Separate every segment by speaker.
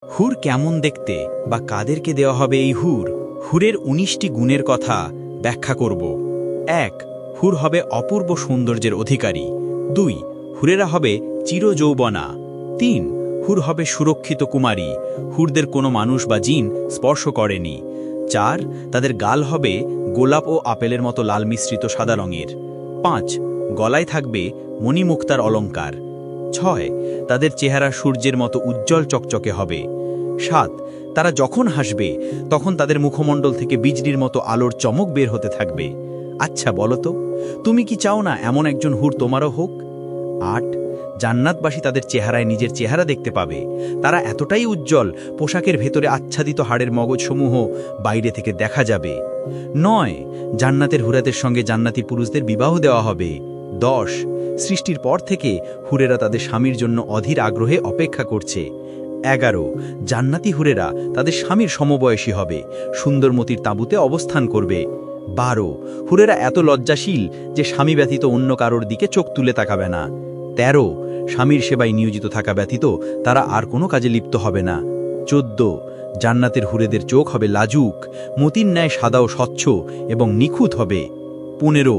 Speaker 1: হুর কেমন দেখতে বা কাদেরকে দেওয়া হবে এই হুর? হুরের ১৯টি গুণের কথা ব্যাখ্যা করব। ১. হুর হবে অপূর্ব সৌন্দর্যের অধিকারী। ২. হুরেরা হবে চিরযৌবনা। ৩. হুর হবে সুরক্ষিত কুমারী, হুরদের কোনো মানুষ বা জিন স্পর্শ করেনি। ৪. তাদের গাল হবে গোলাপ ও আপেলের মতো লাল মিশ্রিত সাদা রঙের। ৫. গলায় থাকবে মণিমুক্তার অলঙ্কার। ৬. তাদের চেহারা সূর্যের মতো উজ্জ্বল চকচকে হবে। ৭. তারা যখন হাসবে তখন তাদের মুখমণ্ডল থেকে বিজলির মতো আলোর চমক বের হতে থাকবে। আচ্ছা বলো তো, তুমি কি চাও না এমন একজন হুর তোমারও হোক? ৮. জান্নাতবাসী তাদের চেহারায় নিজের চেহারা দেখতে পাবে। তারা এতটাই উজ্জ্বল, পোশাকের ভেতরে আচ্ছাদিত হাড়ের মগজসমূহ বাইরে থেকে দেখা যাবে। ৯. জান্নাতের হুরাদের সঙ্গে জান্নাতি পুরুষদের বিবাহ দেওয়া হবে। ১০. সৃষ্টির পর থেকে হুরেরা তাদের স্বামীর জন্য অধীর আগ্রহে অপেক্ষা করছে। ১১. জান্নাতি হুরেরা তাদের স্বামীর সমবয়সী হবে, সুন্দরমতির তাঁবুতে অবস্থান করবে। ১২. হুরেরা এত লজ্জাশীল যে স্বামী ব্যতীত অন্য কারোর দিকে চোখ তুলে তাকাবে না। ১৩. স্বামীর সেবায় নিয়োজিত থাকা ব্যতীত তারা আর কোনো কাজে লিপ্ত হবে না। ১৪. জান্নাতের হুরেদের চোখ হবে লাজুক, মতির ন্যায় সাদা ও স্বচ্ছ এবং নিখুঁত হবে। ১৫.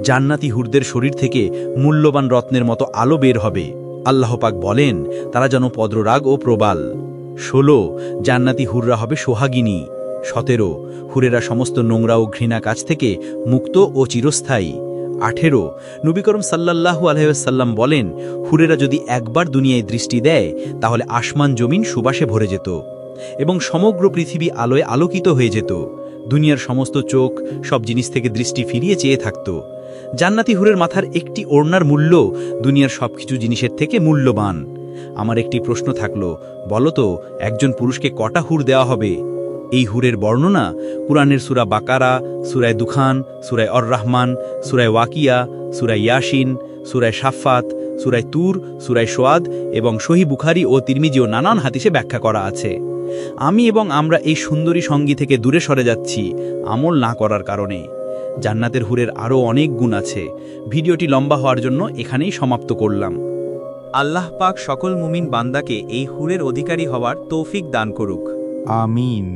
Speaker 1: জান্নাতি হুরদের শরীর থেকে মূল্যবান রত্নের মতো আলো বের হবে। আল্লাহ পাক বলেন, তারা যেন পদ্মরাগ ও প্রবাল। ১৬. জান্নাতি হুররা হবে সোহাগিনী। ১৭. হুরেরা সমস্ত নোংরা ও ঘৃণা কাজ থেকে মুক্ত ও চিরস্থায়ী। ১৮. নবী করম সাল্লাল্লাহু আলাইহি ওয়াসাল্লাম বলেন, হুরেরা যদি একবার দুনিয়ায় দৃষ্টি দেয় তাহলে আসমান জমিন সুবাসে ভরে যেত এবং সমগ্র পৃথিবী আলোয় আলোকিত হয়ে যেত। দুনিয়ার সমস্ত চোখ সব জিনিস থেকে দৃষ্টি ফিরিয়ে চেয়ে থাকত। জান্নাতি হুরের মাথার একটি ওড়নার মূল্য দুনিয়ার সবকিছু জিনিসের থেকে মূল্যবান। আমার একটি প্রশ্ন থাকলো, বলো তো, একজন পুরুষকে কটা হুর দেওয়া হবে? এই হুরের বর্ণনা কুরআনের সূরা বাকারা, সূরায়ে দুখান, সূরায়ে আর রহমান, সূরায়ে ওয়াকিয়া, সূরায়ে ইয়াসিন, সূরায়ে সাফফাত, সূরায়ে তুর, সূরায়ে সোয়াদ এবং সহিহ বুখারী ও তিরমিজি ও নানান হাদিসে ব্যাখ্যা করা আছে। আমি এবং আমরা এই সুন্দরী সঙ্গী থেকে দূরে সরে যাচ্ছি আমল না করার কারণে। জান্নাতের হুরের আরও অনেক গুণ আছে। ভিডিওটি লম্বা হওয়ার জন্য এখানেই সমাপ্ত করলাম। আল্লাহ পাক সকল মুমিন বান্দাকে এই হুরের অধিকারী হওয়ার তৌফিক দান করুক।
Speaker 2: আমিন।